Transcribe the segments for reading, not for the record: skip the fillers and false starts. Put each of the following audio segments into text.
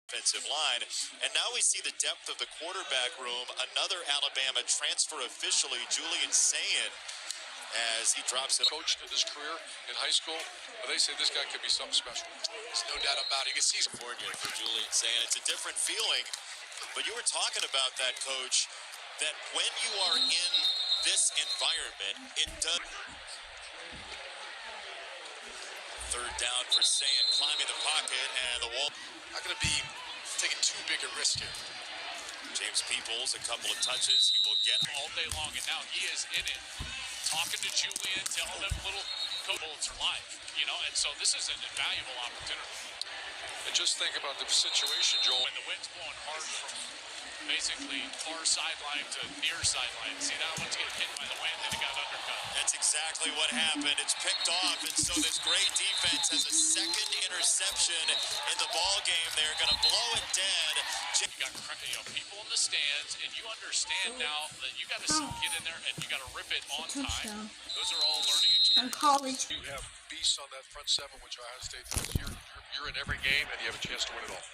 offensive line. And now we see the depth of the quarterback room. Another Alabama transfer officially, Julian Sayin, as he drops it. Coached in his career in high school, but they say this guy could be something special. There's no doubt about it. You can see California for Julian Sayin. It's a different feeling, but you were talking about that, Coach, that when you are in this environment, it does. Third down for Sayin, climbing the pocket, and the wall. Not going to be taking too big a risk here. James Peoples, a couple of touches. He will get all day long, and now he is in it, talking to Julian, telling them little bullets are live, you know, and so this is an invaluable opportunity. And just think about the situation, Joel. When the wind's blowing hard from basically far sideline to near sideline. See, that one's getting hit by the wind and it got undercut. That's exactly what happened. It's picked off, and so this great defense has a second interception in the ball game. They're going to blow it dead. You got people in the stands, and you understand now that you got to get in there and you got to rip it on time. Those are all learning experiences. In college. You have beasts on that front seven, which Ohio State, you're in every game, and you have a chance to win it all.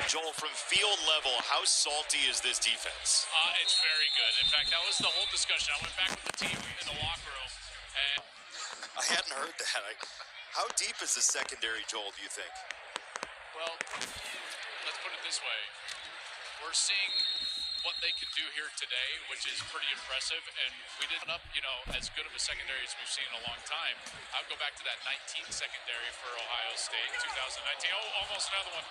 Joel, from field level, how salty is this defense? It's very good. In fact, that was the whole discussion. I went back with the team in the locker room. And I hadn't heard that. How deep is the secondary, Joel, do you think? Well, let's put it this way. We're seeing what they can do here today, which is pretty impressive, and we didn't up, as good of a secondary as we've seen in a long time. I'll go back to that 19th secondary for Ohio State, 2019. Oh, almost another one.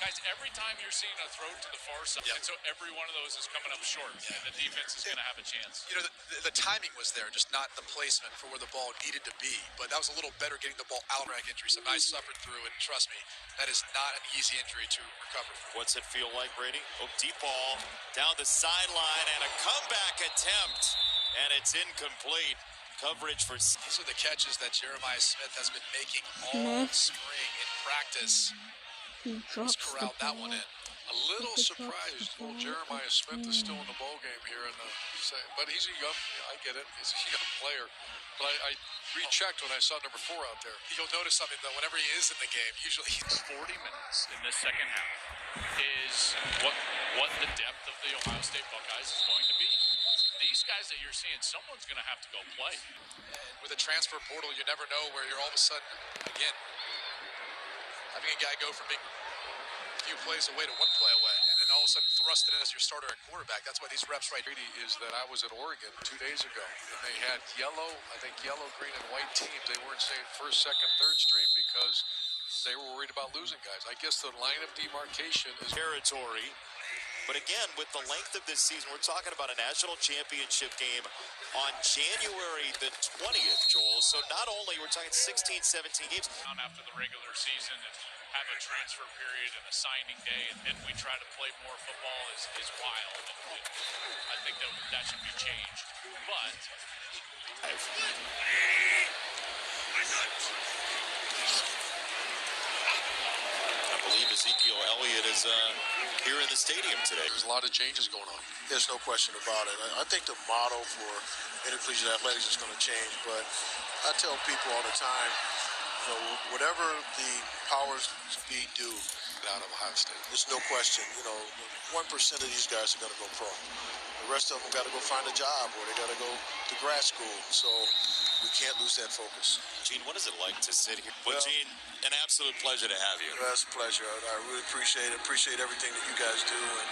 Guys, every time you're seeing a throw to the far side, and so every one of those is coming up short, and the defense is going to have a chance. You know, the timing was there, just not the placement for where the ball needed to be, but that was a little better getting the ball out of injury. Something I suffered through, and trust me, that is not an easy injury to recover from. What's it feel like, Brady? Oh, deep ball down the sideline and a comeback attempt, and it's incomplete. Coverage for... These are the catches that Jeremiah Smith has been making all spring in practice. He's corralled that one in. A little surprised. Well, Jeremiah Smith is still in the ball game here, but he's a young. I get it. He's a young player. But I rechecked when I saw number 4 out there. You'll notice something though. Whenever he is in the game, usually 40 minutes in this second half is what the depth of the Ohio State Buckeyes is going to be. These guys that you're seeing, someone's going to have to go play. With a transfer portal, you never know where you're all of a sudden, again, having a guy go from being a few plays away to 1 play away, and then all of a sudden thrust it in as your starter at quarterback. That's why these reps right here. Is that I was at Oregon 2 days ago, and they had yellow, green, and white teams. They weren't saying first, second, third string because they were worried about losing guys. I guess the line of demarcation is territory. But again, with the length of this season, we're talking about a national championship game on January the 20th, Joel. So not only we're talking 16, 17 games. After the regular season and have a transfer period and a signing day, and we try to play more football is wild. I think that should be changed. But I believe Ezekiel Elliott is here in the stadium today. There's a lot of changes going on. There's no question about it. I think the model for intercollegiate athletics is going to change, but I tell people all the time, whatever the powers to be do out of Ohio State, there's no question. 1% of these guys are going to go pro. The rest of them got to go find a job or they got to go to grad school. So we can't lose that focus. Gene, what is it like to sit here? Well, Gene, an absolute pleasure to have you. It's a pleasure. I really appreciate it. Appreciate everything that you guys do, and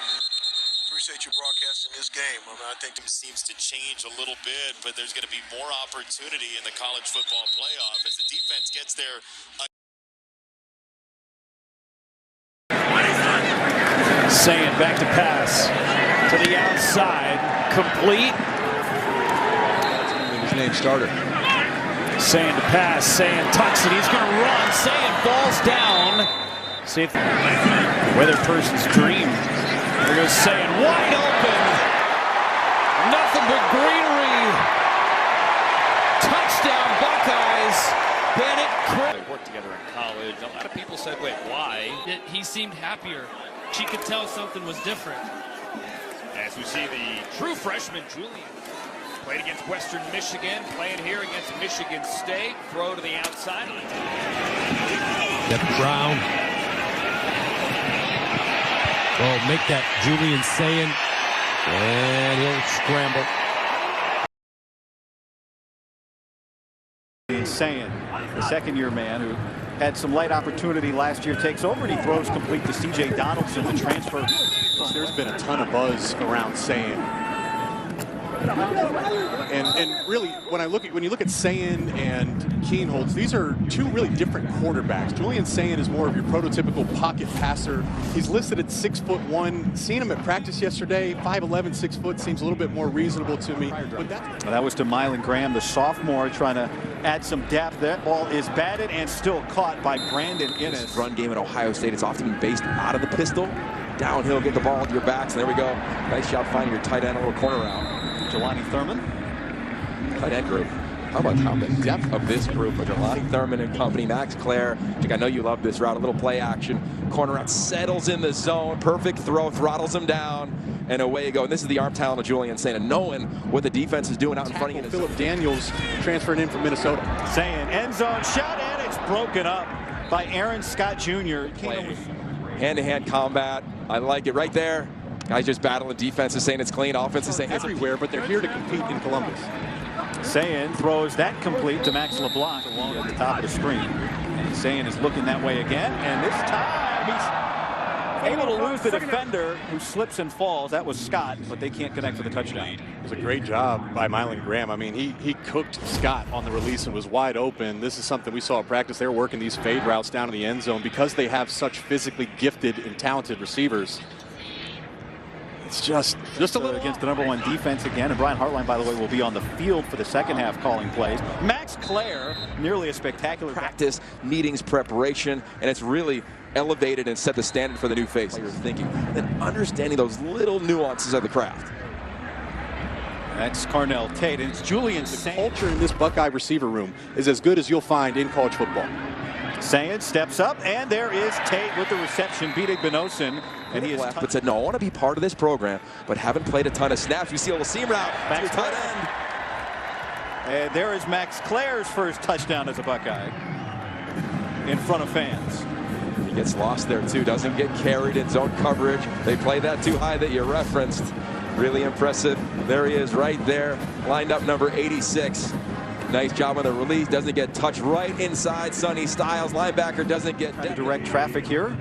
appreciate you broadcasting this game. I think it seems to change a little bit, but there's going to be more opportunity in the college football playoff as the defense gets there. Sayin back to pass to the outside, complete. His name starter. Sayin to pass, Sayin tucks it, he's going to run, Sayin falls down. See if weather person's dream. There goes Sayin, wide open. Nothing but greenery. Touchdown Buckeyes. Bennett. They worked together in college. A lot of people said, wait, why? He seemed happier. She could tell something was different. As we see the true freshman, Julian. Played against Western Michigan, playing here against Michigan State. Throw to the outside. Brown. Well, make that Julian Sayin, and he'll scramble. Julian Sayin, the second-year man who had some light opportunity last year, takes over and he throws complete to C.J. Donaldson, the transfer. There's been a ton of buzz around Sayin. And really, when you look at Sayin and Keenholz, these are two really different quarterbacks. Julian Sayin is more of your prototypical pocket passer. He's listed at 6'1". Seeing him at practice yesterday, 5'11", 6 foot seems a little bit more reasonable to me. But that was to Mylan Graham, the sophomore, trying to add some depth. That ball is batted and still caught by Brandon Innes. This run game at Ohio State, it's often been based out of the pistol. Downhill, get the ball into your backs, and there we go. Nice job finding your tight end, a little corner route. Jelani Thurman. Tight end group. How about the depth of this group with Jelani Thurman and company. Max Clare, I know you love this route. A little play action. Corner route settles in the zone. Perfect throw, throttles him down, and away you go. And this is the arm talent of Julian Sayin, and knowing what the defense is doing out in front of you. Philip Daniels transferring in from Minnesota. Sayin, end zone shot, and it's broken up by Aaron Scott Jr. Hand-to-hand combat. I like it right there. Guys just battling defense is saying it's clean. Offense is saying it's everywhere, but they're here to compete in Columbus. Sayin throws that complete to Max LeBlanc along at the top of the screen. And Sayin is looking that way again, and this time he's able to lose the defender who slips and falls. That was Scott, but they can't connect for the touchdown. It was a great job by Mylan Graham. I mean, he cooked Scott on the release and was wide open. This is something we saw at practice. They're working these fade routes down to the end zone because they have such physically gifted and talented receivers. It's just a little against the #1 defense again, and Brian Hartline, by the way, will be on the field for the second half calling plays. Max Clare, nearly a spectacular practice, meetings, preparation, and it's really elevated and set the standard for the new face. You're thinking, and then understanding those little nuances of the craft. That's Carnell Tate, and it's Julian Sayin. The culture in this Buckeye receiver room is as good as you'll find in college football. Sayin steps up, and there is Tate with the reception, beating Benosin. And he is but said, no, I want to be part of this program, but haven't played a ton of snaps. We see a little seam route to your tight end. And there is Max Clare's first touchdown as a Buckeye in front of fans. He gets lost there, too. Doesn't get carried in zone coverage. They play that too high that you referenced. Really impressive. There he is right there, lined up number 86. Nice job on the release. Doesn't get touched right inside. Sonny Styles, linebacker, doesn't get direct traffic here.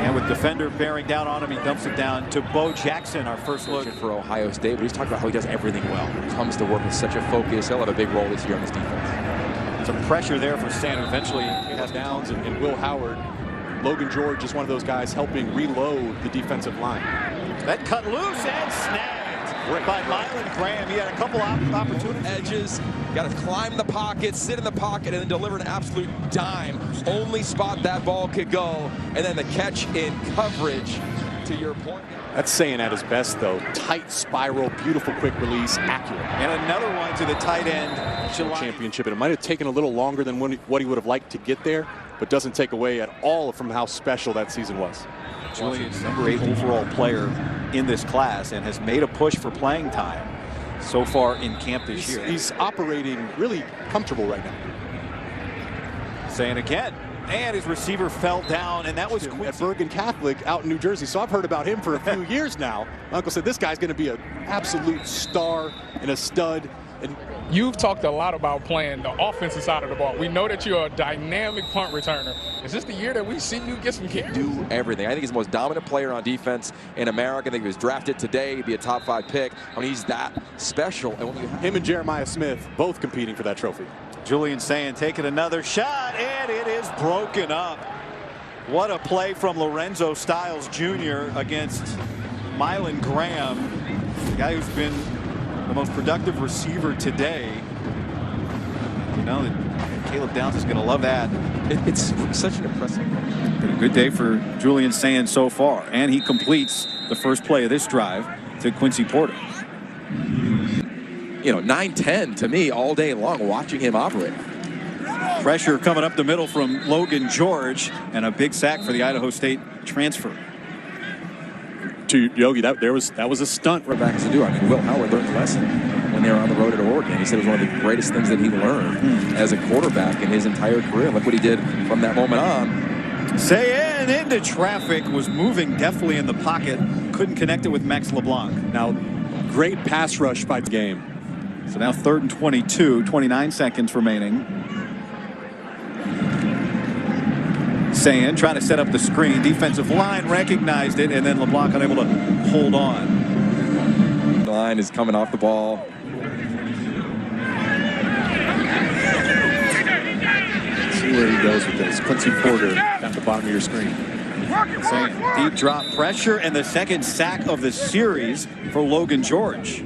And with defender bearing down on him, he dumps it down to Bo Jackson, our first look for Ohio State. But he's talking about how he does everything well. He comes to work with such a focus. He'll have a big role this year on this defense. Some pressure there for Sayin. Eventually, he has downs, and Will Howard. Logan George is one of those guys helping reload the defensive line. That cut loose and snagged by Mylan Graham. He had a couple opportunities. Edges, got to climb the pocket, sit in the pocket, and then deliver an absolute dime. Only spot that ball could go, and then the catch in coverage, to your point. That's Sayin at his best, though. Tight spiral, beautiful quick release, accurate. And another one to the tight end. Championship, and it might have taken a little longer than what he would have liked to get there, but doesn't take away at all from how special that season was. Julian's number 8 overall player in this class and has made a push for playing time so far in camp this year. He's operating really comfortable right now. Sayin again, and his receiver fell down, and that was at Bergen Catholic out in New Jersey. So I've heard about him for a few years now. My uncle said this guy's going to be an absolute star and a stud. And you've talked a lot about playing the offensive side of the ball. We know that you're a dynamic punt returner. Is this the year that we see you get some kicks? Do everything. I think he's the most dominant player on defense in America. I think he was drafted today to be a top 5 pick. I mean, he's that special. And when you have him and Jeremiah Smith both competing for that trophy. Julian Sayin taking another shot, and it is broken up. What a play from Lorenzo Styles Jr. against Mylan Graham, the guy who's been the most productive receiver today. You know that Caleb Downs is going to love that. It's such an impressive. Been a good day for Julian Sayin so far, and he completes the first play of this drive to Quincy Porter. You know, 9-10 to me all day long watching him operate. Pressure coming up the middle from Logan George, and a big sack for the Idaho State transfer. To Yogi, that was a stunt. Back to do. I mean, Will Howard learned a lesson when they were on the road at Oregon. He said it was one of the greatest things that he learned as a quarterback in his entire career. Look what he did from that moment on. Sayin into traffic, was moving deftly in the pocket, couldn't connect it with Max LeBlanc. Now, great pass rush by the game. So now 3rd and 22, 29 seconds remaining. Sayin trying to set up the screen. Defensive line recognized it, and then LeBlanc unable to hold on. The line is coming off the ball. See where he goes with this. Quincy Porter at the bottom of your screen. Sayin, deep drop pressure, and the second sack of the series for Logan George.